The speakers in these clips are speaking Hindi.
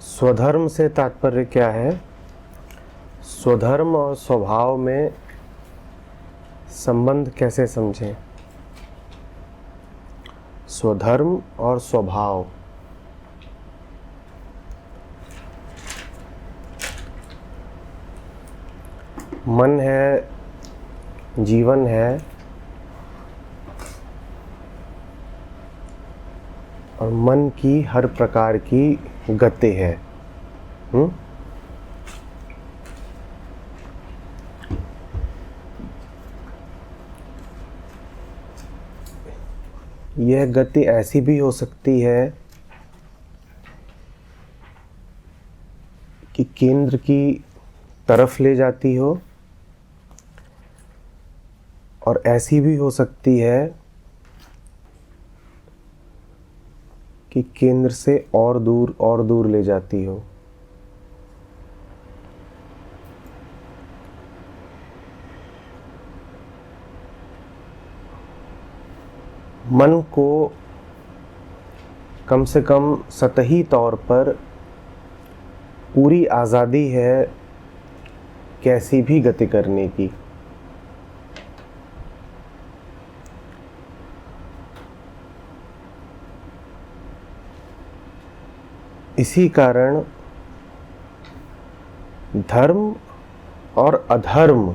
स्वधर्म से तात्पर्य क्या है? स्वधर्म और स्वभाव में संबंध कैसे समझें? स्वधर्म और स्वभाव, मन है, जीवन है और मन की हर प्रकार की गति है। यह गति ऐसी भी हो सकती है कि केंद्र की तरफ ले जाती हो, और ऐसी भी हो सकती है कि केंद्र से और दूर ले जाती हो। मन को कम से कम सतही तौर पर पूरी आज़ादी है कैसी भी गति करने की। इसी कारण धर्म और अधर्म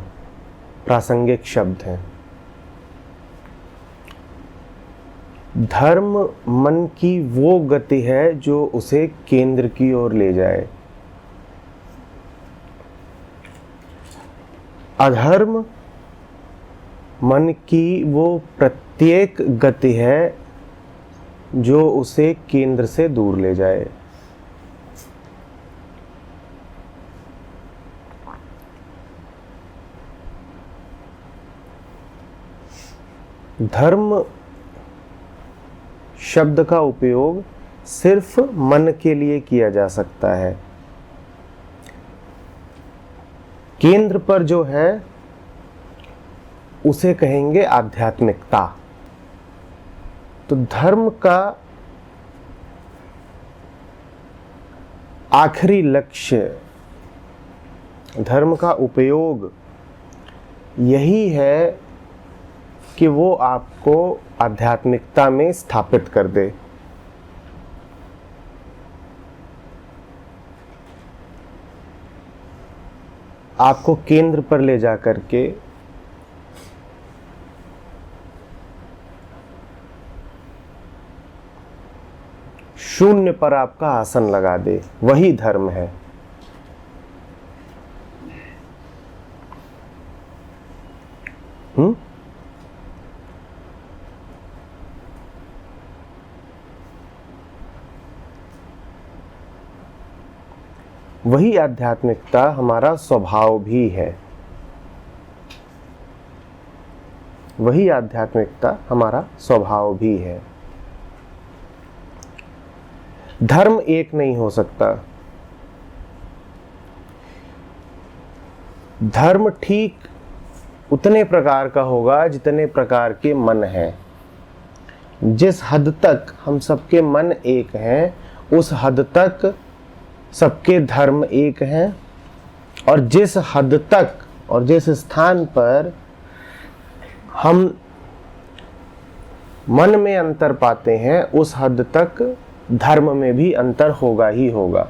प्रासंगिक शब्द हैं। धर्म मन की वो गति है जो उसे केंद्र की ओर ले जाए। अधर्म मन की वो प्रत्येक गति है जो उसे केंद्र से दूर ले जाए। धर्म शब्द का उपयोग सिर्फ मन के लिए किया जा सकता है। केंद्र पर जो है उसे कहेंगे आध्यात्मिकता। तो धर्म का आखिरी लक्ष्य, धर्म का उपयोग यही है कि वो आपको आध्यात्मिकता में स्थापित कर दे। आपको केंद्र पर ले जा करके शून्य पर आपका आसन लगा दे, वही धर्म है। वही आध्यात्मिकता हमारा स्वभाव भी है। वही आध्यात्मिकता हमारा स्वभाव भी है। धर्म एक नहीं हो सकता। धर्म ठीक उतने प्रकार का होगा जितने प्रकार के मन हैं। जिस हद तक हम सबके मन एक हैं, उस हद तक सबके धर्म एक हैं। और जिस हद तक और जिस स्थान पर हम मन में अंतर पाते हैं, उस हद तक धर्म में भी अंतर होगा ही होगा।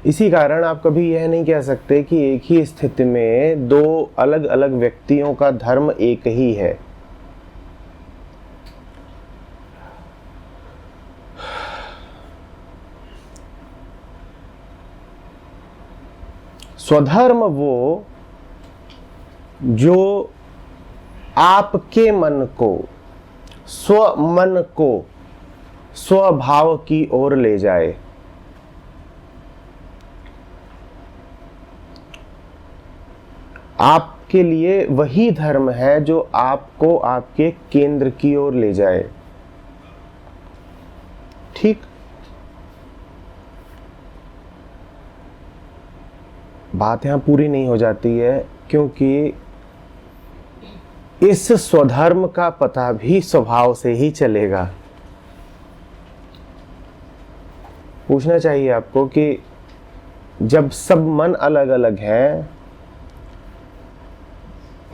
इसी कारण आप कभी यह नहीं कह सकते कि एक ही स्थिति में दो अलग अलग व्यक्तियों का धर्म एक ही है। स्वधर्म वो जो आपके मन को, स्वमन को स्वभाव की ओर ले जाए। आपके लिए वही धर्म है जो आपको आपके केंद्र की ओर ले जाए। ठीक? बात यहां पूरी नहीं हो जाती है, क्योंकि इस स्वधर्म का पता भी स्वभाव से ही चलेगा। पूछना चाहिए आपको कि जब सब मन अलग अलग हैं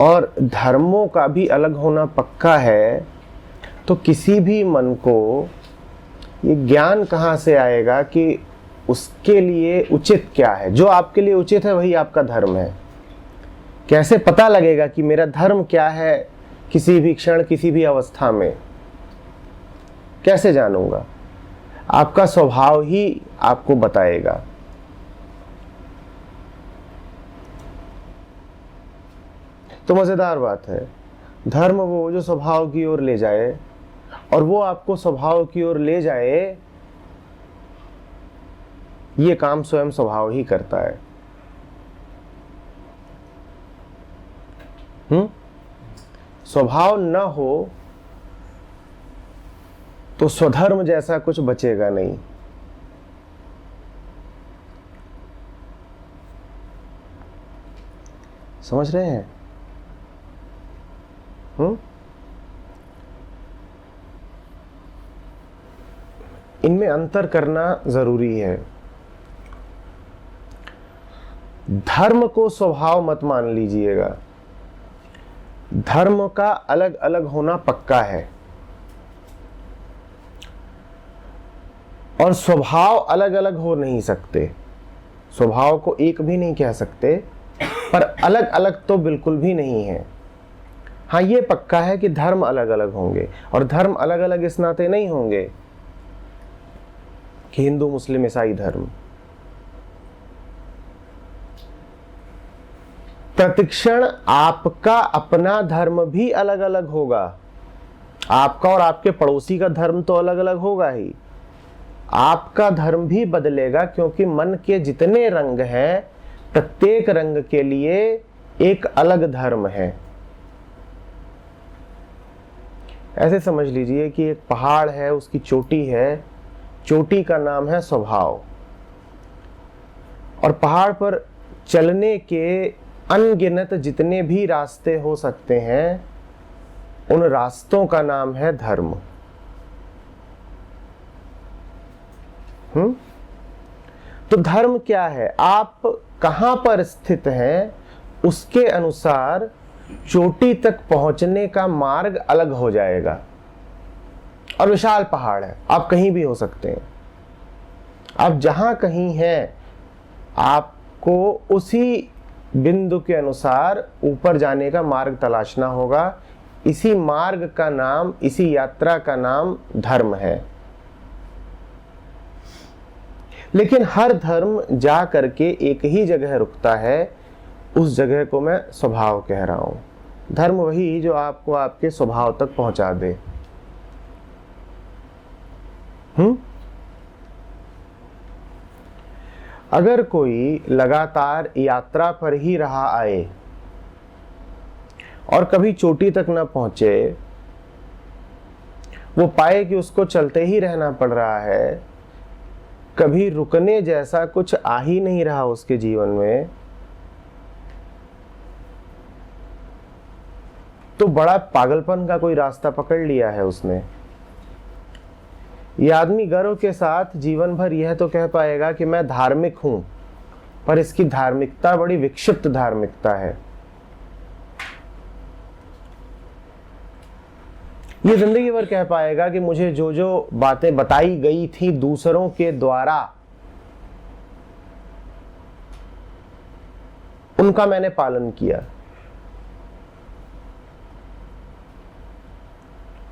और धर्मों का भी अलग होना पक्का है, तो किसी भी मन को ये ज्ञान कहाँ से आएगा कि उसके लिए उचित क्या है? जो आपके लिए उचित है वही आपका धर्म है। कैसे पता लगेगा कि मेरा धर्म क्या है किसी भी क्षण, किसी भी अवस्था में? कैसे जानूंगा? आपका स्वभाव ही आपको बताएगा। तो मजेदार बात है, धर्म वो जो स्वभाव की ओर ले जाए, और वो आपको स्वभाव की ओर ले जाए, ये काम स्वयं स्वभाव ही करता है। स्वभाव न हो तो स्वधर्म जैसा कुछ बचेगा नहीं। समझ रहे हैं? इनमें अंतर करना जरूरी है। धर्म को स्वभाव मत मान लीजिएगा। धर्म का अलग अलग होना पक्का है और स्वभाव अलग अलग हो नहीं सकते। स्वभाव को एक भी नहीं कह सकते, पर अलग अलग तो बिल्कुल भी नहीं है। हाँ, ये पक्का है कि धर्म अलग अलग होंगे, और धर्म अलग अलग इस नाते नहीं होंगे कि हिंदू, मुस्लिम, ईसाई धर्म। प्रतिक्षण आपका अपना धर्म भी अलग अलग होगा। आपका और आपके पड़ोसी का धर्म तो अलग अलग होगा ही। आपका धर्म भी बदलेगा, क्योंकि मन के जितने रंग हैं, प्रत्येक रंग के लिए एक अलग धर्म है। ऐसे समझ लीजिए कि एक पहाड़ है, उसकी चोटी है, चोटी का नाम है स्वभाव, और पहाड़ पर चलने के अनगिनत जितने भी रास्ते हो सकते हैं, उन रास्तों का नाम है धर्म। तो धर्म क्या है? आप कहां पर स्थित हैं, उसके अनुसार चोटी तक पहुंचने का मार्ग अलग हो जाएगा। और विशाल पहाड़ है, आप कहीं भी हो सकते हैं। आप जहां कहीं हैं, आपको उसी बिंदु के अनुसार ऊपर जाने का मार्ग तलाशना होगा। इसी मार्ग का नाम, इसी यात्रा का नाम धर्म है। लेकिन हर धर्म जा करके एक ही जगह रुकता है, उस जगह को मैं स्वभाव कह रहा हूं। धर्म वही जो आपको आपके स्वभाव तक पहुंचा दे। अगर कोई लगातार यात्रा पर ही रहा आए और कभी चोटी तक ना पहुंचे, वो पाए कि उसको चलते ही रहना पड़ रहा है, कभी रुकने जैसा कुछ आ ही नहीं रहा उसके जीवन में, तो बड़ा पागलपन का कोई रास्ता पकड़ लिया है उसने। यह आदमी गर्व के साथ जीवन भर यह तो कह पाएगा कि मैं धार्मिक हूं, पर इसकी धार्मिकता बड़ी विक्षिप्त धार्मिकता है। ये जिंदगी भर कह पाएगा कि मुझे जो जो बातें बताई गई थी दूसरों के द्वारा, उनका मैंने पालन किया।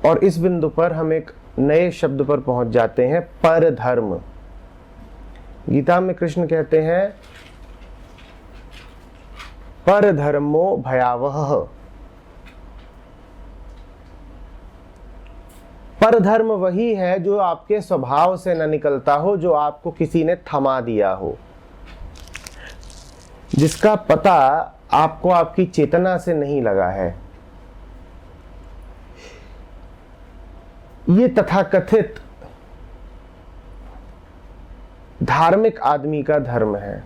और इस बिंदु पर हम एक नए शब्द पर पहुंच जाते हैं, परधर्म। गीता में कृष्ण कहते हैं, परधर्मो भयावह। परधर्म वही है जो आपके स्वभाव से न निकलता हो, जो आपको किसी ने थमा दिया हो, जिसका पता आपको आपकी चेतना से नहीं लगा है। ये तथाकथित धार्मिक आदमी का धर्म है।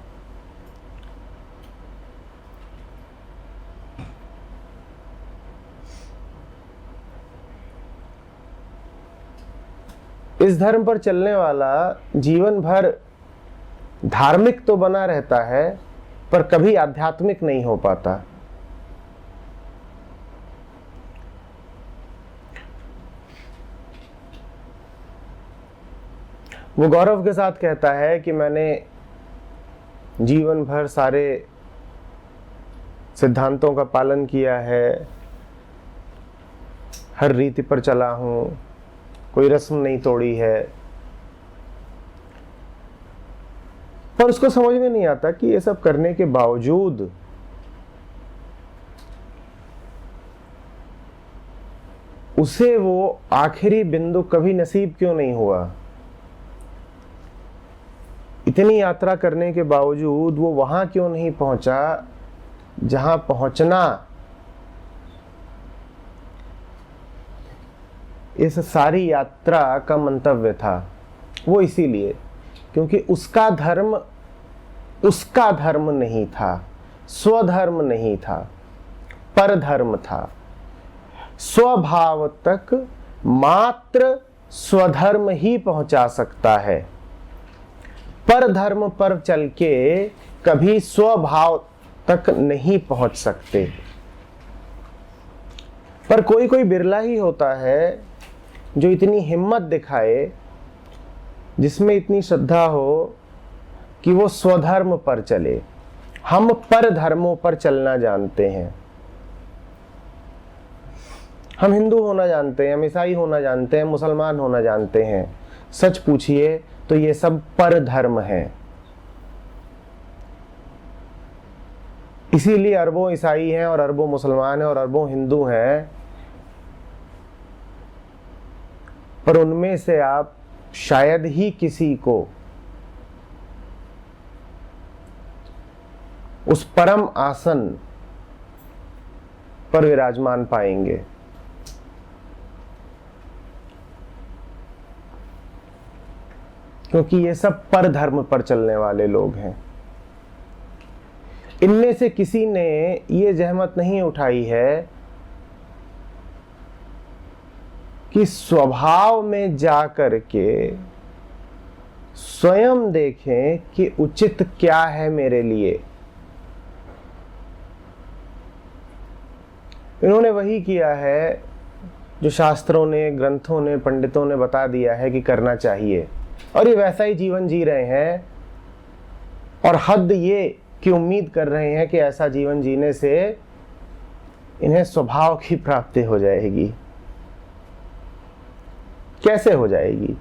इस धर्म पर चलने वाला जीवन भर धार्मिक तो बना रहता है पर कभी आध्यात्मिक नहीं हो पाता। वो गौरव के साथ कहता है कि मैंने जीवन भर सारे सिद्धांतों का पालन किया है, हर रीति पर चला हूं, कोई रस्म नहीं तोड़ी है, पर उसको समझ में नहीं आता कि ये सब करने के बावजूद उसे वो आखिरी बिंदु कभी नसीब क्यों नहीं हुआ। इतनी यात्रा करने के बावजूद वो वहां क्यों नहीं पहुंचा जहां पहुंचना इस सारी यात्रा का मंतव्य था। वो इसीलिए क्योंकि उसका धर्म नहीं था, स्वधर्म नहीं था, परधर्म था। स्वभाव तक मात्र स्वधर्म ही पहुंचा सकता है, परधर्म पर चल के कभी स्वभाव तक नहीं पहुंच सकते। पर कोई कोई बिरला ही होता है जो इतनी हिम्मत दिखाए, जिसमें इतनी श्रद्धा हो कि वो स्वधर्म पर चले। हम पर धर्मों पर चलना जानते हैं। हम हिंदू होना जानते हैं, हम ईसाई होना जानते हैं, मुसलमान होना जानते हैं। सच पूछिए तो ये सब पर धर्म है। इसीलिए अरबों ईसाई हैं और अरबों मुसलमान हैं और अरबों हिंदू हैं, पर उनमें से आप शायद ही किसी को उस परम आसन पर विराजमान पाएंगे। क्योंकि ये सब पर धर्म पर चलने वाले लोग हैं। इनमें से किसी ने ये जहमत नहीं उठाई है कि स्वभाव में जा करके स्वयं देखें कि उचित क्या है मेरे लिए। इन्होंने वही किया है जो शास्त्रों ने, ग्रंथों ने, पंडितों ने बता दिया है कि करना चाहिए, और ये वैसा ही जीवन जी रहे हैं और हद ये कि उम्मीद कर रहे हैं कि ऐसा जीवन जीने से इन्हें स्वभाव की प्राप्ति हो जाएगी। कैसे हो जाएगी?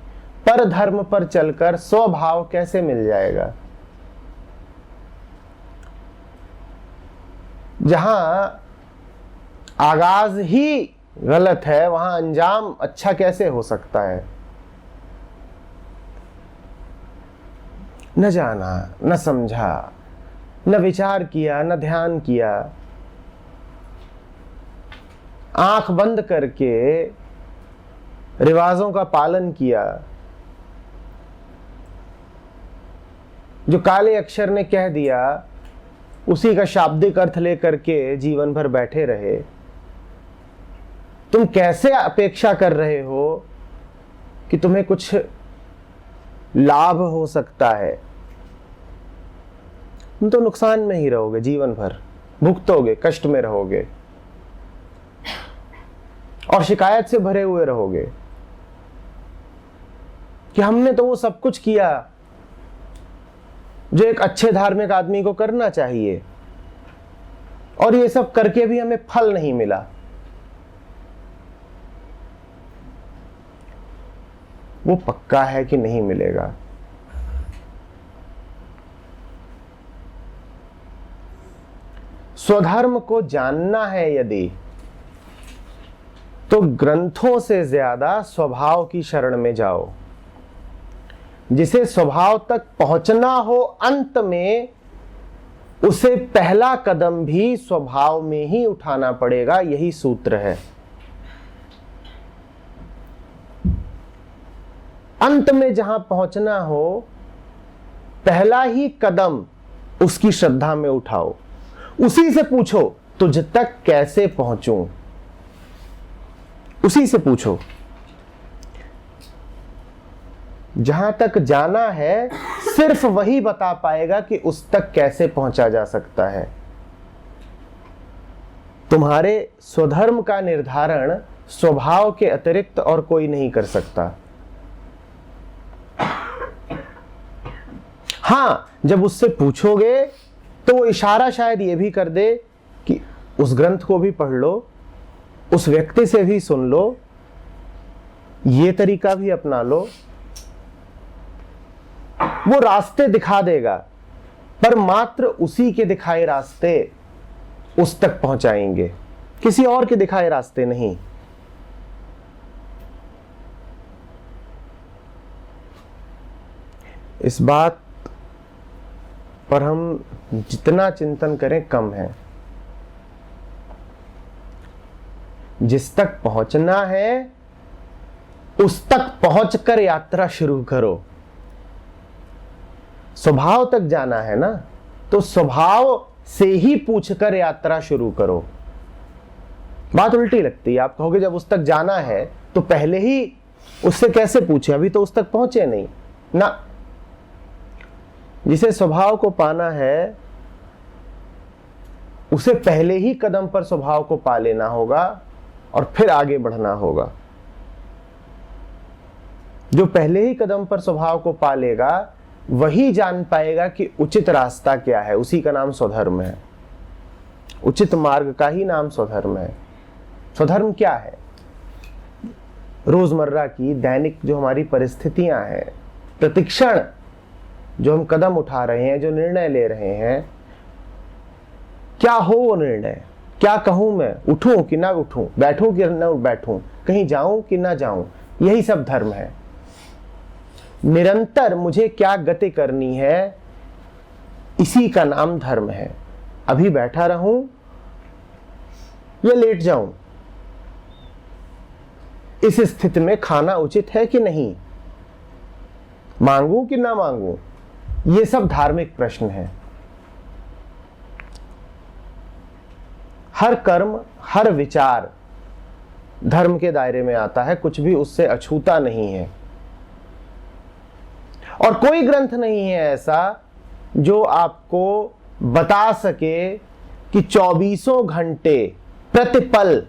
पर धर्म पर चलकर स्वभाव कैसे मिल जाएगा? जहां आगाज ही गलत है वहां अंजाम अच्छा कैसे हो सकता है? न जाना, न समझा, न विचार किया, न ध्यान किया, आंख बंद करके रिवाजों का पालन किया, जो काले अक्षर ने कह दिया उसी का शाब्दिक अर्थ लेकर के जीवन भर बैठे रहे। तुम कैसे अपेक्षा कर रहे हो कि तुम्हें कुछ लाभ हो सकता है? तुम तो नुकसान में ही रहोगे, जीवन भर भुगतोगे, कष्ट में रहोगे और शिकायत से भरे हुए रहोगे कि हमने तो वो सब कुछ किया जो एक अच्छे धार्मिक आदमी को करना चाहिए और ये सब करके भी हमें फल नहीं मिला। वो पक्का है कि नहीं मिलेगा। स्वधर्म को जानना है यदि, तो ग्रंथों से ज्यादा स्वभाव की शरण में जाओ। जिसे स्वभाव तक पहुंचना हो अंत में, उसे पहला कदम भी स्वभाव में ही उठाना पड़ेगा। यही सूत्र है। अंत में जहां पहुंचना हो, पहला ही कदम उसकी श्रद्धा में उठाओ। उसी से पूछो तुझ तक कैसे पहुंचूं, उसी से पूछो। जहां तक जाना है सिर्फ वही बता पाएगा कि उस तक कैसे पहुंचा जा सकता है। तुम्हारे स्वधर्म का निर्धारण स्वभाव के अतिरिक्त और कोई नहीं कर सकता। हां, जब उससे पूछोगे तो वो इशारा शायद ये भी कर दे कि उस ग्रंथ को भी पढ़ लो, उस व्यक्ति से भी सुन लो, ये तरीका भी अपना लो। वो रास्ते दिखा देगा, पर मात्र उसी के दिखाए रास्ते उस तक पहुंचाएंगे, किसी और के दिखाए रास्ते नहीं। इस बात पर हम जितना चिंतन करें कम है। जिस तक पहुंचना है उस तक पहुंचकर यात्रा शुरू करो। स्वभाव तक जाना है ना, तो स्वभाव से ही पूछकर यात्रा शुरू करो। बात उल्टी लगती है, आप कहोगे जब उस तक जाना है तो पहले ही उससे कैसे पूछे, अभी तो उस तक पहुंचे नहीं ना। जिसे स्वभाव को पाना है उसे पहले ही कदम पर स्वभाव को पा लेना होगा और फिर आगे बढ़ना होगा। जो पहले ही कदम पर स्वभाव को पा लेगा वही जान पाएगा कि उचित रास्ता क्या है, उसी का नाम स्वधर्म है। उचित मार्ग का ही नाम स्वधर्म है। स्वधर्म क्या है? रोजमर्रा की दैनिक जो हमारी परिस्थितियां हैं, प्रतिक्षण जो हम कदम उठा रहे हैं, जो निर्णय ले रहे हैं, क्या हो वो निर्णय, क्या कहूं मैं, उठूं कि ना उठूं, बैठूं कि ना बैठूं, कहीं जाऊं कि ना जाऊं, यही सब धर्म है। निरंतर मुझे क्या गति करनी है, इसी का नाम धर्म है। अभी बैठा रहूं या लेट जाऊं, इस स्थिति में खाना उचित है कि नहीं, मांगूं कि ना मांगूं, ये सब धार्मिक प्रश्न है। हर कर्म, हर विचार धर्म के दायरे में आता है, कुछ भी उससे अछूता नहीं है। और कोई ग्रंथ नहीं है ऐसा जो आपको बता सके कि 24 घंटे प्रतिपल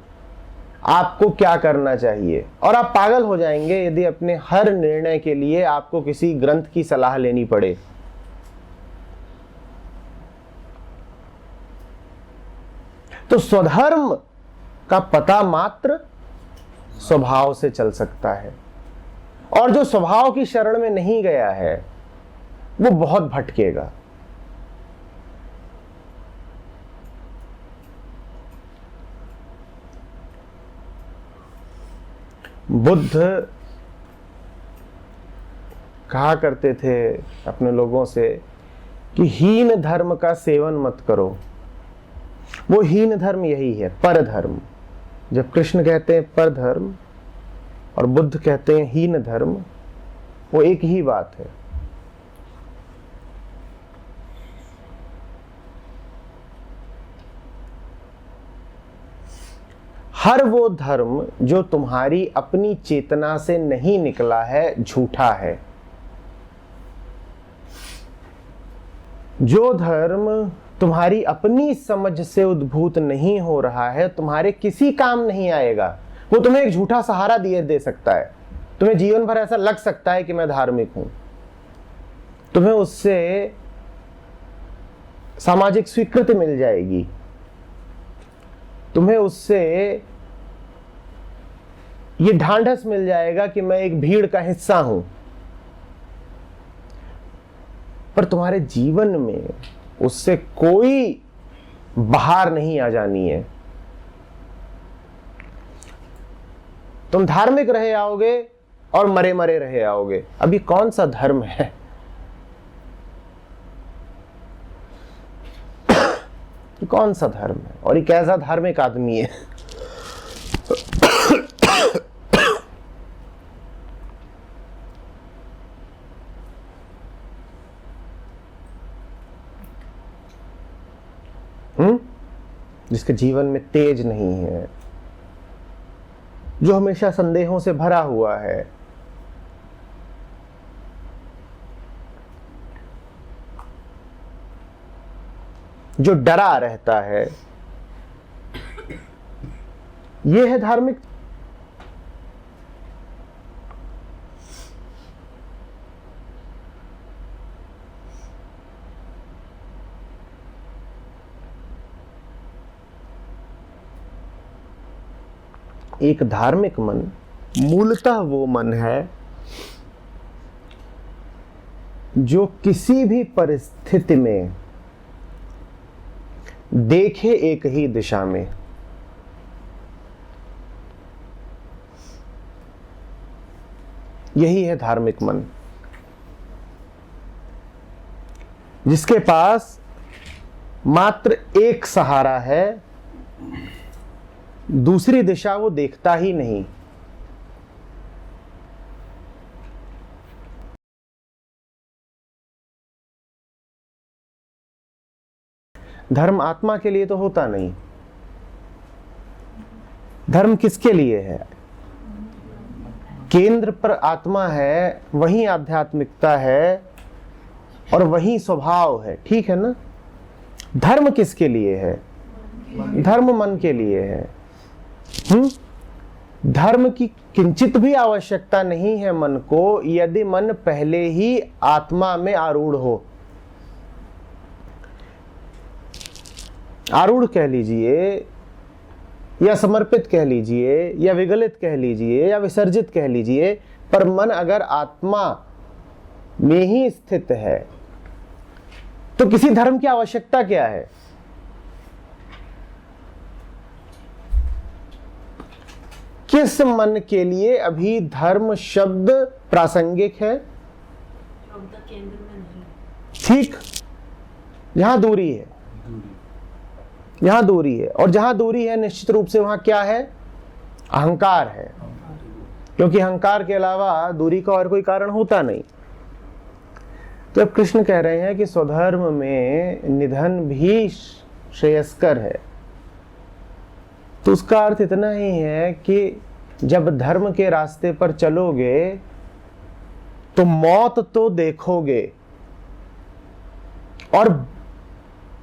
आपको क्या करना चाहिए। और आप पागल हो जाएंगे यदि अपने हर निर्णय के लिए आपको किसी ग्रंथ की सलाह लेनी पड़े। तो स्वधर्म का पता मात्र स्वभाव से चल सकता है। और जो स्वभाव की शरण में नहीं गया है वो बहुत भटकेगा। बुद्ध कहा करते थे अपने लोगों से कि हीन धर्म का सेवन मत करो। वो हीन धर्म यही है, पर धर्म। जब कृष्ण कहते हैं पर धर्म और बुद्ध कहते हैं हीन धर्म, वो एक ही बात है। हर वो धर्म जो तुम्हारी अपनी चेतना से नहीं निकला है झूठा है। जो धर्म तुम्हारी अपनी समझ से उद्भूत नहीं हो रहा है, तुम्हारे किसी काम नहीं आएगा। वो तुम्हें एक झूठा सहारा दे सकता है। तुम्हें जीवन भर ऐसा लग सकता है कि मैं धार्मिक हूं, तुम्हें उससे सामाजिक स्वीकृति मिल जाएगी, तुम्हें उससे ये ढांढस मिल जाएगा कि मैं एक भीड़ का हिस्सा हूं। पर तुम्हारे जीवन में उससे कोई बाहर नहीं आ जानी है। तुम धार्मिक रहे आओगे और मरे मरे रहे आओगे। अभी कौन सा धर्म है? कौन सा धर्म है और ये कैसा धार्मिक आदमी है? जिसके जीवन में तेज नहीं है, जो हमेशा संदेहों से भरा हुआ है, जो डरा रहता है, ये है धार्मिक। एक धार्मिक मन मूलतः वो मन है जो किसी भी परिस्थिति में देखे एक ही दिशा में। यही है धार्मिक मन, जिसके पास मात्र एक सहारा है, दूसरी दिशा वो देखता ही नहीं। धर्म आत्मा के लिए तो होता नहीं। धर्म किसके लिए है? केंद्र पर आत्मा है, वही आध्यात्मिकता है और वही स्वभाव है, ठीक है ना। धर्म किसके लिए है? धर्म मन के लिए है। धर्म की किंचित भी आवश्यकता नहीं है मन को, यदि मन पहले ही आत्मा में आरूढ़ हो। आरूढ़ कह लीजिए या समर्पित कह लीजिए या विगलित कह लीजिए या विसर्जित कह लीजिए, पर मन अगर आत्मा में ही स्थित है तो किसी धर्म की आवश्यकता क्या है? किस मन के लिए अभी धर्म शब्द प्रासंगिक है? ठीक, जहां दूरी है, यहां दूरी है, और जहां दूरी है निश्चित रूप से वहां क्या है? अहंकार है, क्योंकि अहंकार के अलावा दूरी का और कोई कारण होता नहीं। तो अब कृष्ण कह रहे हैं कि स्वधर्म में निधन भी श्रेयस्कर है। तो उसका अर्थ इतना ही है कि जब धर्म के रास्ते पर चलोगे तो मौत तो देखोगे, और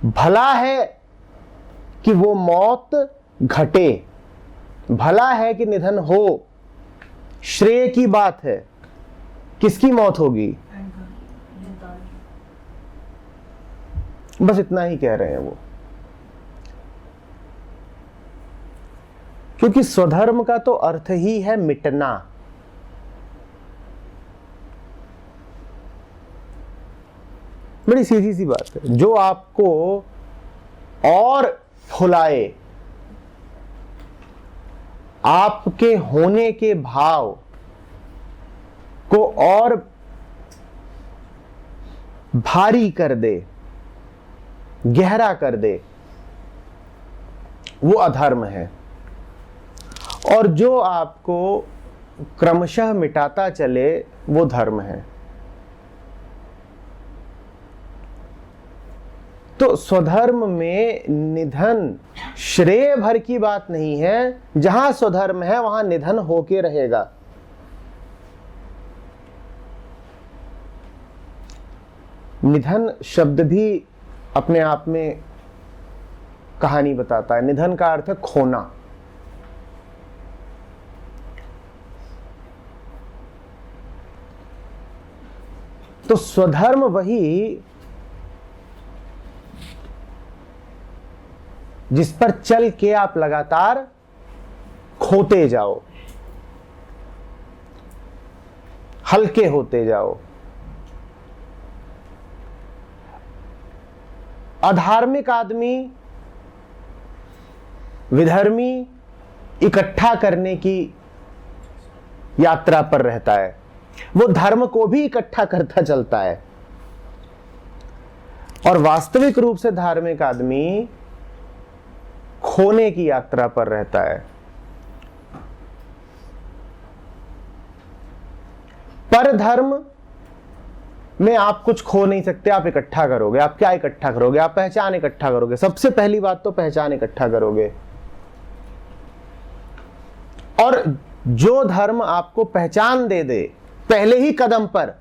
भला है कि वो मौत घटे, भला है कि निधन हो, श्रेय की बात है। किसकी मौत होगी? बस इतना ही कह रहे हैं वो, क्योंकि स्वधर्म का तो अर्थ ही है मिटना। बड़ी सीधी सी बात है। जो आपको और फुलाए, आपके होने के भाव को और भारी कर दे, गहरा कर दे, वो अधर्म है। और जो आपको क्रमशः मिटाता चले, वो धर्म है। तो स्वधर्म में निधन श्रेय भर की बात नहीं है। जहां स्वधर्म है वहां निधन होके रहेगा। निधन शब्द भी अपने आप में कहानी बताता है। निधन का अर्थ है खोना। तो स्वधर्म वही जिस पर चल के आप लगातार खोते जाओ, हल्के होते जाओ। अधार्मिक आदमी विधर्मी इकट्ठा करने की यात्रा पर रहता है, वो धर्म को भी इकट्ठा करता चलता है। और वास्तविक रूप से धार्मिक आदमी खोने की यात्रा पर रहता है। पर धर्म में आप कुछ खो नहीं सकते, आप इकट्ठा करोगे। आप क्या इकट्ठा करोगे? आप पहचान इकट्ठा करोगे। सबसे पहली बात तो पहचान इकट्ठा करोगे। और जो धर्म आपको पहचान दे दे पहले ही कदम पर,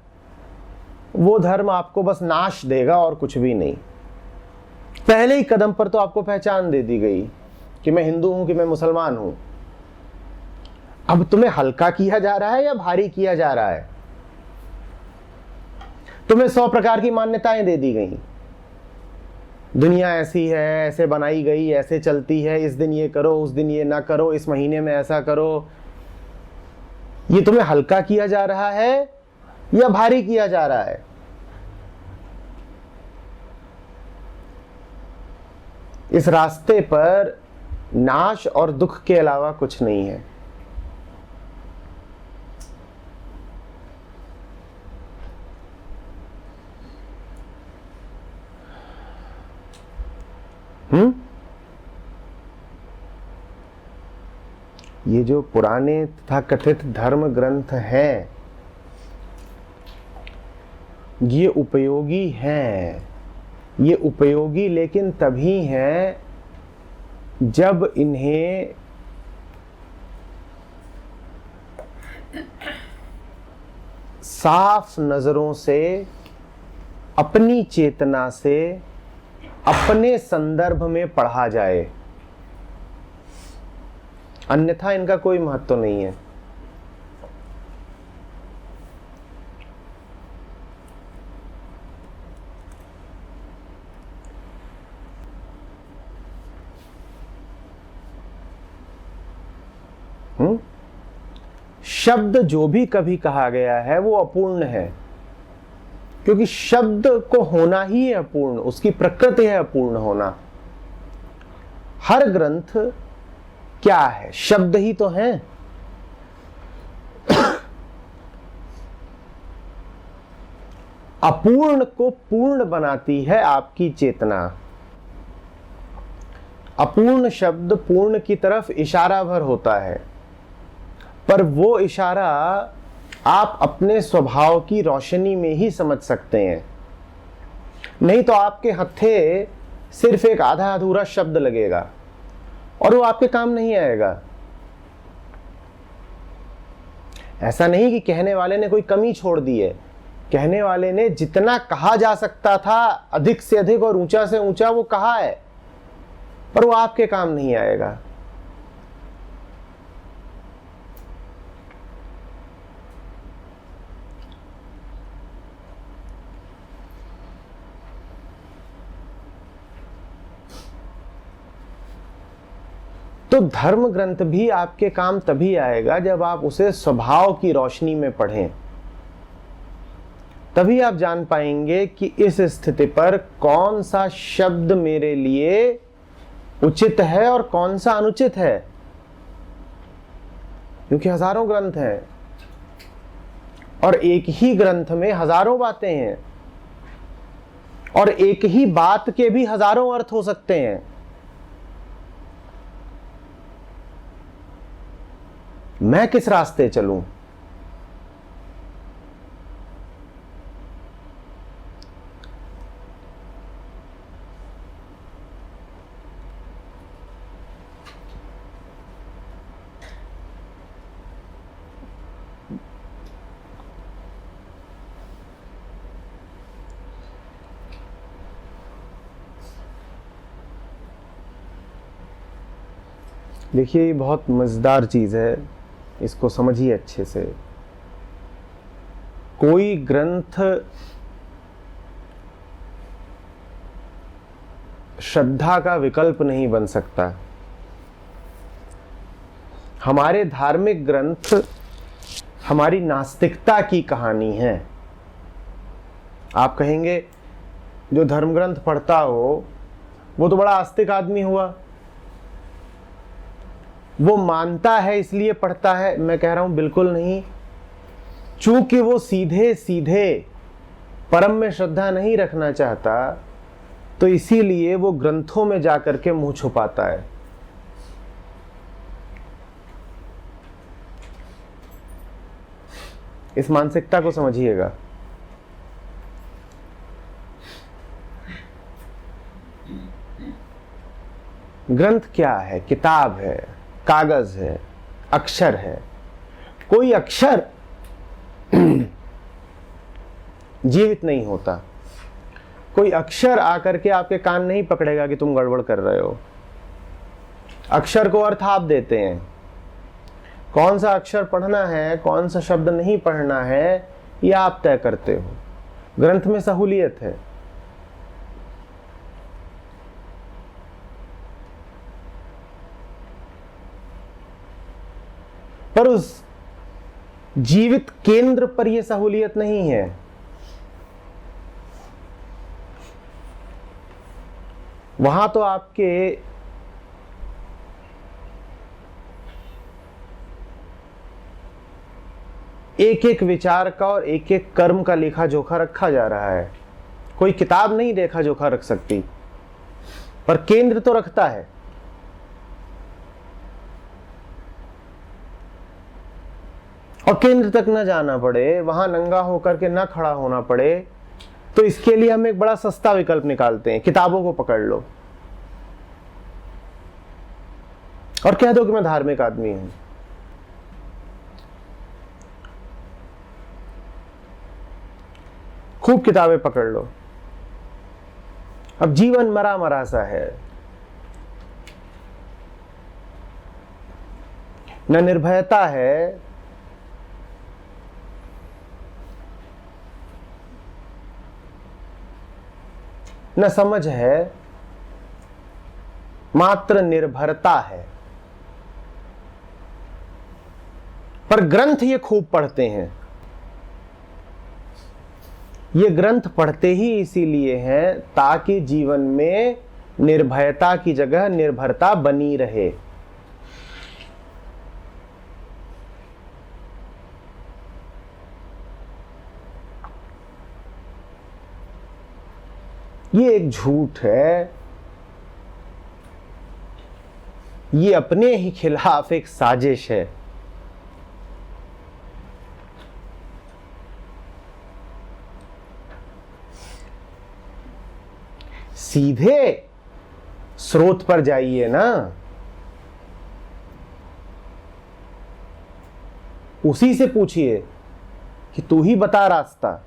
वो धर्म आपको बस नाश देगा और कुछ भी नहीं। पहले ही कदम पर तो आपको पहचान दे दी गई कि मैं हिंदू हूं कि मैं मुसलमान हूं। अब तुम्हें हल्का किया जा रहा है या भारी किया जा रहा है? तुम्हें 100 प्रकार की मान्यताएं दे दी गई, दुनिया ऐसी है, ऐसे बनाई गई, ऐसे चलती है, इस दिन ये करो, उस दिन ये ना करो, इस महीने में ऐसा करो। ये तुम्हें हल्का किया जा रहा है या भारी किया जा रहा है? इस रास्ते पर नाश और दुख के अलावा कुछ नहीं है। ये जो पुराने तथा कथित धर्म ग्रंथ हैं, ये उपयोगी हैं। ये उपयोगी लेकिन तभी हैं जब इन्हें साफ नजरों से, अपनी चेतना से, अपने संदर्भ में पढ़ा जाए, अन्यथा इनका कोई महत्व नहीं है। शब्द जो भी कभी कहा गया है वो अपूर्ण है, क्योंकि शब्द को होना ही है अपूर्ण, उसकी प्रकृति है अपूर्ण होना। हर ग्रंथ क्या है? शब्द ही तो हैं। अपूर्ण को पूर्ण बनाती है आपकी चेतना। अपूर्ण शब्द पूर्ण की तरफ इशारा भर होता है, पर वो इशारा आप अपने स्वभाव की रोशनी में ही समझ सकते हैं। नहीं तो आपके हत्थे सिर्फ एक आधा अधूरा शब्द लगेगा और वो आपके काम नहीं आएगा। ऐसा नहीं कि कहने वाले ने कोई कमी छोड़ दी है, कहने वाले ने जितना कहा जा सकता था अधिक से अधिक और ऊंचा से ऊंचा वो कहा है, पर वो आपके काम नहीं आएगा। तो धर्म ग्रंथ भी आपके काम तभी आएगा जब आप उसे स्वभाव की रोशनी में पढ़ें। तभी आप जान पाएंगे कि इस स्थिति पर कौन सा शब्द मेरे लिए उचित है और कौन सा अनुचित है, क्योंकि हजारों ग्रंथ हैं और एक ही ग्रंथ में हजारों बातें हैं और एक ही बात के भी हजारों अर्थ हो सकते हैं। मैं किस रास्ते चलूं? देखिए, ये बहुत मजेदार चीज है, इसको समझिए अच्छे से। कोई ग्रंथ श्रद्धा का विकल्प नहीं बन सकता। हमारे धार्मिक ग्रंथ हमारी नास्तिकता की कहानी है। आप कहेंगे जो धर्म ग्रंथ पढ़ता हो वो तो बड़ा आस्तिक आदमी हुआ, वो मानता है इसलिए पढ़ता है। मैं कह रहा हूं बिल्कुल नहीं। चूंकि वो सीधे सीधे परम में श्रद्धा नहीं रखना चाहता, तो इसीलिए वो ग्रंथों में जाकर के मुंह छुपाता है। इस मानसिकता को समझिएगा। ग्रंथ क्या है? किताब है, कागज है, अक्षर है। कोई अक्षर जीवित नहीं होता। कोई अक्षर आकर के आपके कान नहीं पकड़ेगा कि तुम गड़बड़ कर रहे हो। अक्षर को अर्थ आप देते हैं। कौन सा अक्षर पढ़ना है, कौन सा शब्द नहीं पढ़ना है, ये आप तय करते हो। ग्रंथ में सहूलियत है। पर उस जीवित केंद्र पर यह सहूलियत नहीं है। वहां तो आपके एक एक विचार का और एक एक कर्म का लेखा जोखा रखा जा रहा है। कोई किताब नहीं लेखा जोखा रख सकती, पर केंद्र तो रखता है। और केंद्र तक न जाना पड़े, वहां नंगा होकर के न खड़ा होना पड़े, तो इसके लिए हम एक बड़ा सस्ता विकल्प निकालते हैं, किताबों को पकड़ लो और कह दो कि मैं धार्मिक आदमी हूं। खूब किताबें पकड़ लो। अब जीवन मरा मरा सा है, न निर्भयता है, न समझ है, मात्र निर्भरता है। पर ग्रंथ ये खूब पढ़ते हैं। ये ग्रंथ पढ़ते ही इसीलिए हैं ताकि जीवन में निर्भयता की जगह निर्भरता बनी रहे। ये एक झूठ है, ये अपने ही खिलाफ एक साजिश है। सीधे स्रोत पर जाइए ना, उसी से पूछिए कि तू ही बता रास्ता।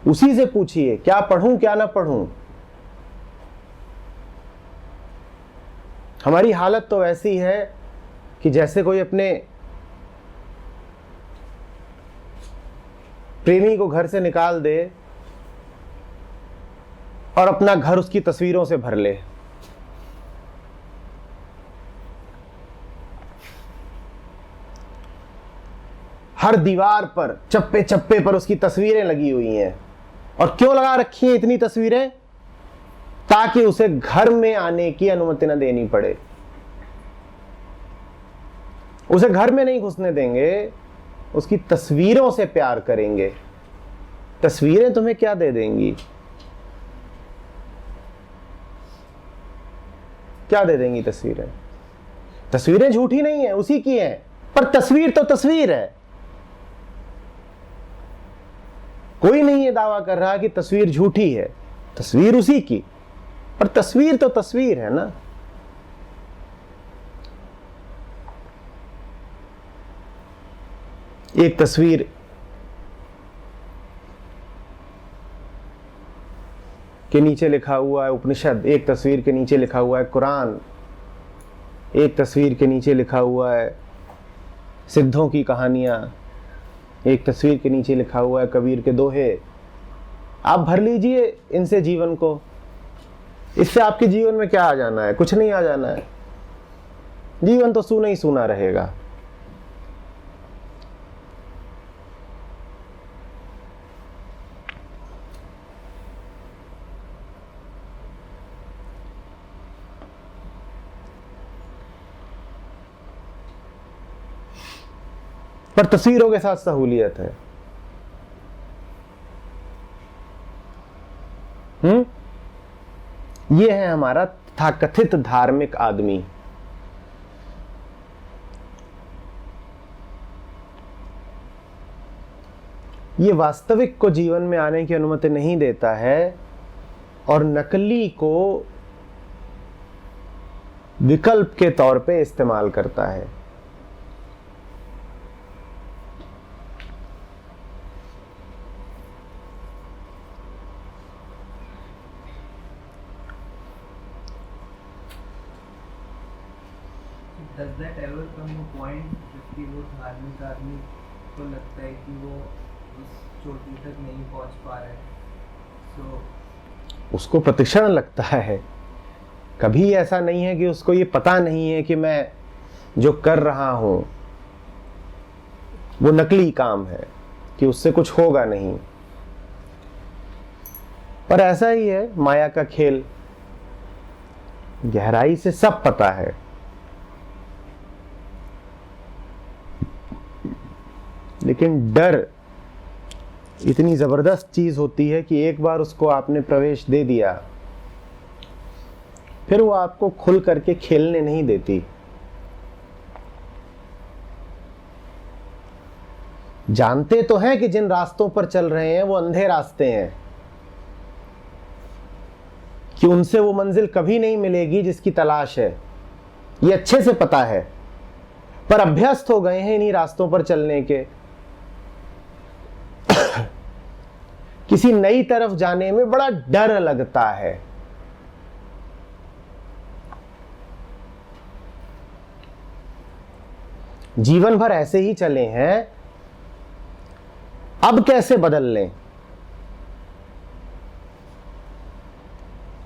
उसी से पूछिए क्या पढ़ूं क्या ना पढ़ूं। हमारी हालत तो ऐसी है कि जैसे कोई अपने प्रेमी को घर से निकाल दे और अपना घर उसकी तस्वीरों से भर ले। हर दीवार पर चप्पे चप्पे पर उसकी तस्वीरें लगी हुई हैं। और क्यों लगा रखी हैं इतनी तस्वीरें? ताकि उसे घर में आने की अनुमति न देनी पड़े। उसे घर में नहीं घुसने देंगे, उसकी तस्वीरों से प्यार करेंगे। तस्वीरें तुम्हें क्या दे देंगी? क्या दे देंगी तस्वीरें? तस्वीरें झूठी नहीं है, उसी की हैं, पर तस्वीर तो तस्वीर है। कोई नहीं ये दावा कर रहा कि तस्वीर झूठी है, तस्वीर उसी की, पर तस्वीर तो तस्वीर है ना। एक तस्वीर के नीचे लिखा हुआ है उपनिषद, एक तस्वीर के नीचे लिखा हुआ है कुरान, एक तस्वीर के नीचे लिखा हुआ है सिद्धों की कहानियां, एक तस्वीर के नीचे लिखा हुआ है कबीर के दोहे। आप भर लीजिए इनसे जीवन को। इससे आपके जीवन में क्या आ जाना है? कुछ नहीं आ जाना है। जीवन तो सूना ही सूना रहेगा। पर तस्वीरों के साथ सहूलियत है। ये है हमारा तथाकथित धार्मिक आदमी। ये वास्तविक को जीवन में आने की अनुमति नहीं देता है और नकली को विकल्प के तौर पे इस्तेमाल करता है। does that ever come a point जबकि वो धार्मिक आदमी को लगता है कि वो उस चोटी तक नहीं पहुंच पा रहा है, so उसको प्रतिक्षण लगता है। कभी ऐसा नहीं है कि उसको ये पता नहीं है कि मैं जो कर रहा हूं वो नकली काम है, कि उससे कुछ होगा नहीं। पर ऐसा ही है माया का खेल, गहराई से सब पता है, लेकिन डर इतनी जबरदस्त चीज होती है कि एक बार उसको आपने प्रवेश दे दिया, फिर वो आपको खुल करके खेलने नहीं देती। जानते तो हैं कि जिन रास्तों पर चल रहे हैं वो अंधे रास्ते हैं, कि उनसे वो मंजिल कभी नहीं मिलेगी जिसकी तलाश है, ये अच्छे से पता है, पर अभ्यस्त हो गए हैं इन्हीं रास्तों पर चलने के। किसी नई तरफ जाने में बड़ा डर लगता है। जीवन भर ऐसे ही चले हैं, अब कैसे बदल लें?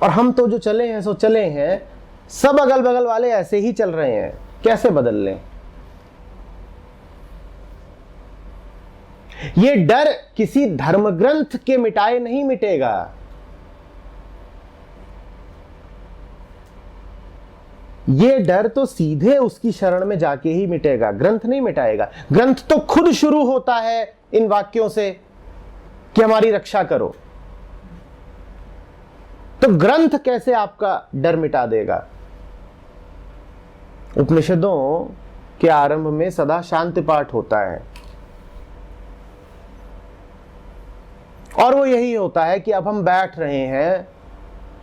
और हम तो जो चले हैं सो चले हैं, सब अगल बगल वाले ऐसे ही चल रहे हैं, कैसे बदल लें? ये डर किसी धर्म ग्रंथ के मिटाए नहीं मिटेगा। ये डर तो सीधे उसकी शरण में जाके ही मिटेगा, ग्रंथ नहीं मिटाएगा। ग्रंथ तो खुद शुरू होता है इन वाक्यों से कि हमारी रक्षा करो, तो ग्रंथ कैसे आपका डर मिटा देगा? उपनिषदों के आरंभ में सदा शांति पाठ होता है, और वो यही होता है कि अब हम बैठ रहे हैं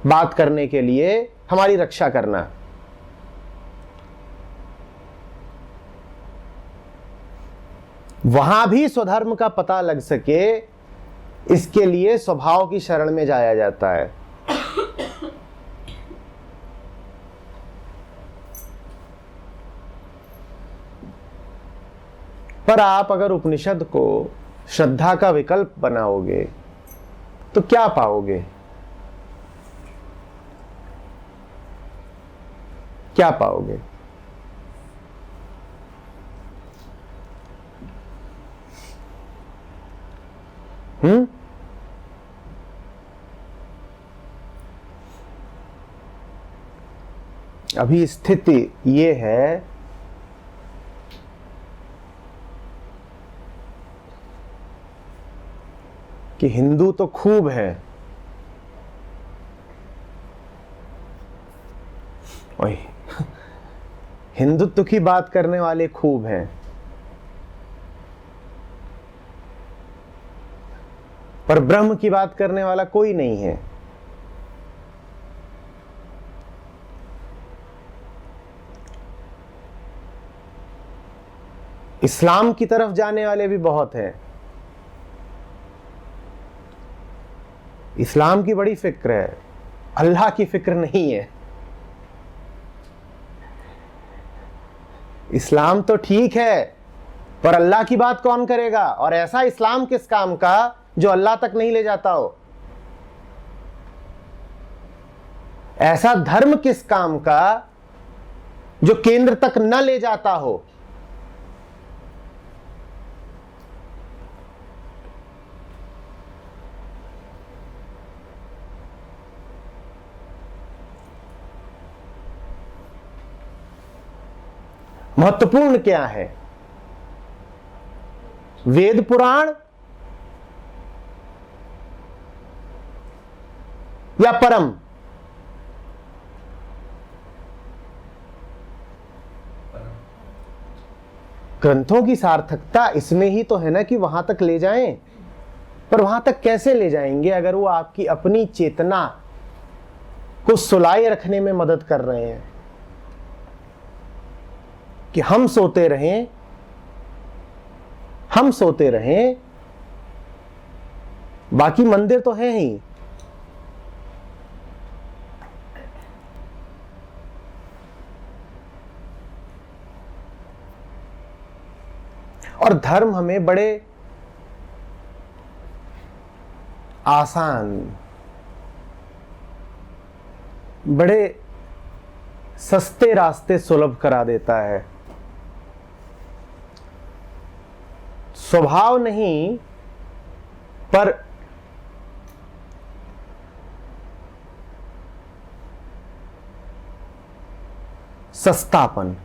बात करने के लिए, हमारी रक्षा करना। वहां भी स्वधर्म का पता लग सके, इसके लिए स्वभाव की शरण में जाया जाता है। पर आप अगर उपनिषद को श्रद्धा का विकल्प बनाओगे तो क्या पाओगे? क्या पाओगे? अभी स्थिति ये है कि हिंदू तो खूब है, ओए हिंदुत्व की बात करने वाले खूब हैं, पर ब्रह्म की बात करने वाला कोई नहीं है। इस्लाम की तरफ जाने वाले भी बहुत हैं। इस्लाम की बड़ी फिक्र है, अल्लाह की फिक्र नहीं है। इस्लाम तो ठीक है, पर अल्लाह की बात कौन करेगा? और ऐसा इस्लाम किस काम का जो अल्लाह तक नहीं ले जाता हो? ऐसा धर्म किस काम का जो केंद्र तक न ले जाता हो? महत्वपूर्ण क्या है? वेद पुराण या परम? ग्रंथों की सार्थकता इसमें ही तो है ना कि वहां तक ले जाएं, पर वहां तक कैसे ले जाएंगे अगर वो आपकी अपनी चेतना को सुलाए रखने में मदद कर रहे हैं कि हम सोते रहें, हम सोते रहें, बाकी मंदिर तो है ही। और धर्म हमें बड़े आसान, बड़े सस्ते रास्ते सुलभ करा देता है। स्वभाव नहीं पर सस्तापन।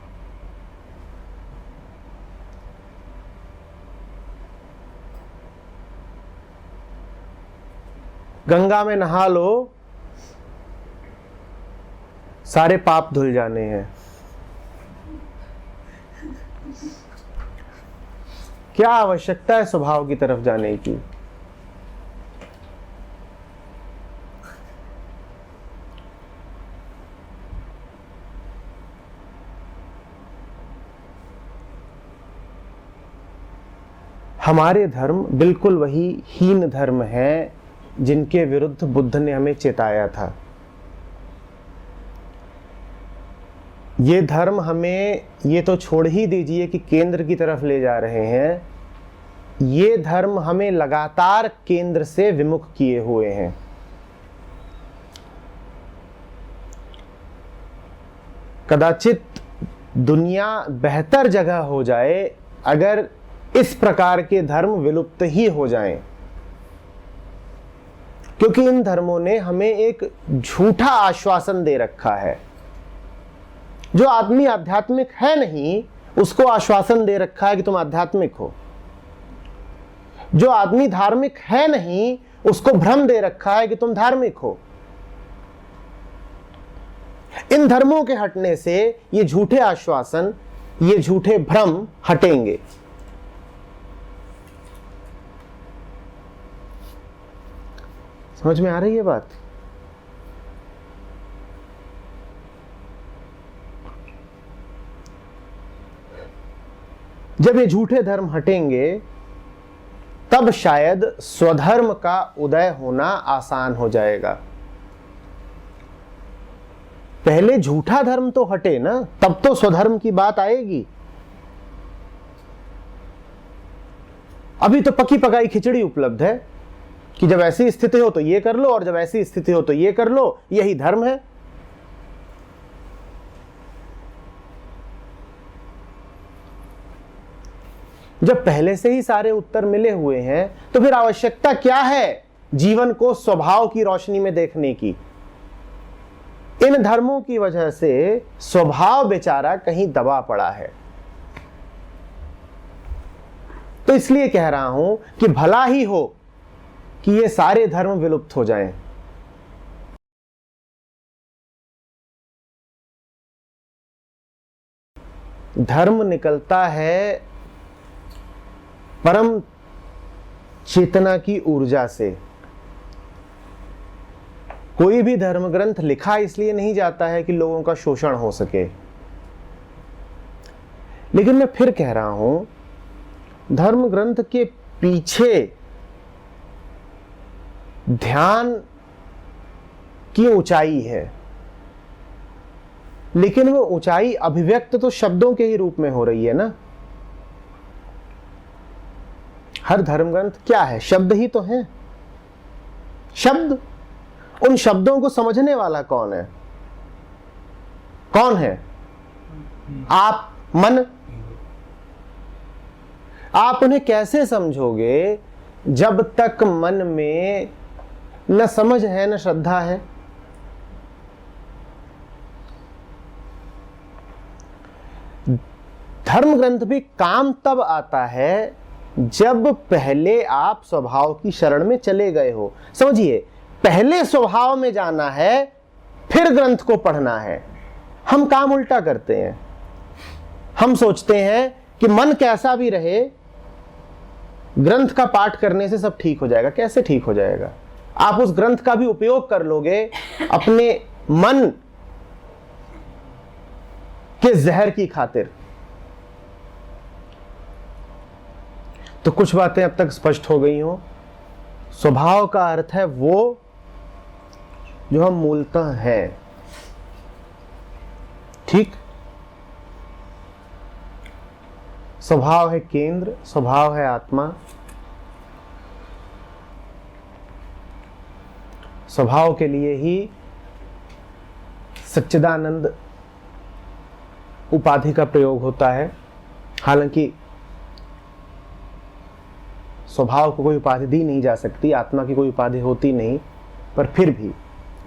गंगा में नहा लो, सारे पाप धुल जाने हैं। क्या आवश्यकता है स्वभाव की तरफ जाने की? हमारे धर्म बिल्कुल वही हीन धर्म हैं जिनके विरुद्ध बुद्ध ने हमें चेताया था। ये धर्म हमें, ये तो छोड़ ही दीजिए कि केंद्र की तरफ ले जा रहे हैं, ये धर्म हमें लगातार केंद्र से विमुख किए हुए हैं। कदाचित दुनिया बेहतर जगह हो जाए अगर इस प्रकार के धर्म विलुप्त ही हो जाएं, क्योंकि इन धर्मों ने हमें एक झूठा आश्वासन दे रखा है। जो आदमी आध्यात्मिक है नहीं, उसको आश्वासन दे रखा है कि तुम आध्यात्मिक हो। जो आदमी धार्मिक है नहीं, उसको भ्रम दे रखा है कि तुम धार्मिक हो। इन धर्मों के हटने से ये झूठे आश्वासन, ये झूठे भ्रम हटेंगे। समझ में आ रही है बात? जब ये झूठे धर्म हटेंगे तब शायद स्वधर्म का उदय होना आसान हो जाएगा। पहले झूठा धर्म तो हटे ना, तब तो स्वधर्म की बात आएगी। अभी तो पकी पकाई खिचड़ी उपलब्ध है कि जब ऐसी स्थिति हो तो ये कर लो और जब ऐसी स्थिति हो तो ये कर लो, यही धर्म है। जब पहले से ही सारे उत्तर मिले हुए हैं तो फिर आवश्यकता क्या है जीवन को स्वभाव की रोशनी में देखने की? इन धर्मों की वजह से स्वभाव बेचारा कहीं दबा पड़ा है। तो इसलिए कह रहा हूं कि भला ही हो कि ये सारे धर्म विलुप्त हो जाएं। धर्म निकलता है परम चेतना की ऊर्जा से। कोई भी धर्म ग्रंथ लिखा इसलिए नहीं जाता है कि लोगों का शोषण हो सके। लेकिन मैं फिर कह रहा हूं, धर्म ग्रंथ के पीछे ध्यान की ऊंचाई है, लेकिन वो ऊंचाई अभिव्यक्त तो शब्दों के ही रूप में हो रही है ना। हर धर्म ग्रंथ क्या है? शब्द ही तो है। शब्द, उन शब्दों को समझने वाला कौन है? कौन है? आप, मन। आप उन्हें कैसे समझोगे जब तक मन में न समझ है न श्रद्धा है? धर्म ग्रंथ भी काम तब आता है जब पहले आप स्वभाव की शरण में चले गए हो। समझिए, पहले स्वभाव में जाना है, फिर ग्रंथ को पढ़ना है। हम काम उल्टा करते हैं। हम सोचते हैं कि मन कैसा भी रहे, ग्रंथ का पाठ करने से सब ठीक हो जाएगा। कैसे ठीक हो जाएगा? आप उस ग्रंथ का भी उपयोग कर लोगे अपने मन के जहर की खातिर। तो कुछ बातें अब तक स्पष्ट हो गई हो। स्वभाव का अर्थ है वो जो हम मूलतः हैं। ठीक? स्वभाव है केंद्र, स्वभाव है आत्मा। स्वभाव के लिए ही सच्चिदानंद उपाधि का प्रयोग होता है। हालांकि स्वभाव को कोई उपाधि दी नहीं जा सकती, आत्मा की कोई उपाधि होती नहीं, पर फिर भी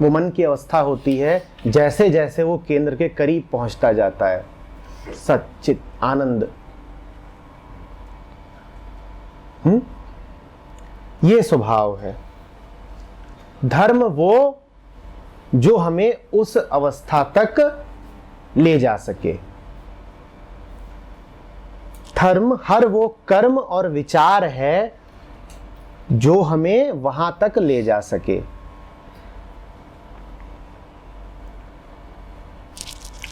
वो मन की अवस्था होती है जैसे जैसे वो केंद्र के करीब पहुंचता जाता है। सच्चित आनंद, ये स्वभाव है। धर्म वो जो हमें उस अवस्था तक ले जा सके। धर्म हर वो कर्म और विचार है जो हमें वहां तक ले जा सके।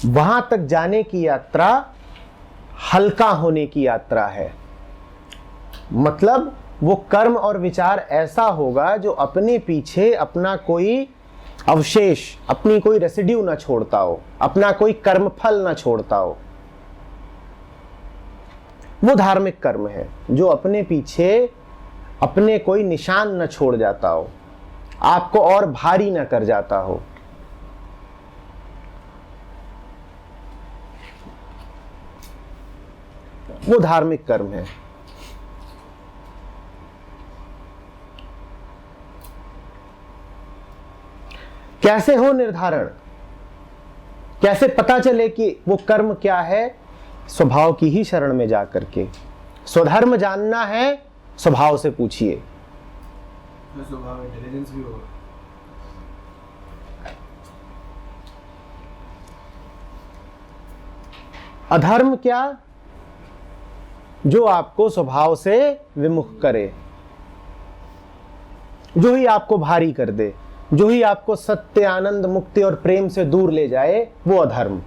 वहां तक जाने की यात्रा हल्का होने की यात्रा है। मतलब वो कर्म और विचार ऐसा होगा जो अपने पीछे अपना कोई अवशेष, अपनी कोई रेसिड्यू ना छोड़ता हो, अपना कोई कर्मफल ना छोड़ता हो। वो धार्मिक कर्म है जो अपने पीछे अपने कोई निशान न छोड़ जाता हो, आपको और भारी न कर जाता हो। वो धार्मिक कर्म है। कैसे हो निर्धारण, कैसे पता चले कि वो कर्म क्या है? स्वभाव की ही शरण में जाकर के। स्वधर्म जानना है, स्वभाव से पूछिए। स्वभाव इंटेलिजेंस भी होगा। अधर्म क्या? जो आपको स्वभाव से विमुख करे, जो ही आपको भारी कर दे, जो ही आपको सत्य, आनंद, मुक्ति और प्रेम से दूर ले जाए, वो अधर्म।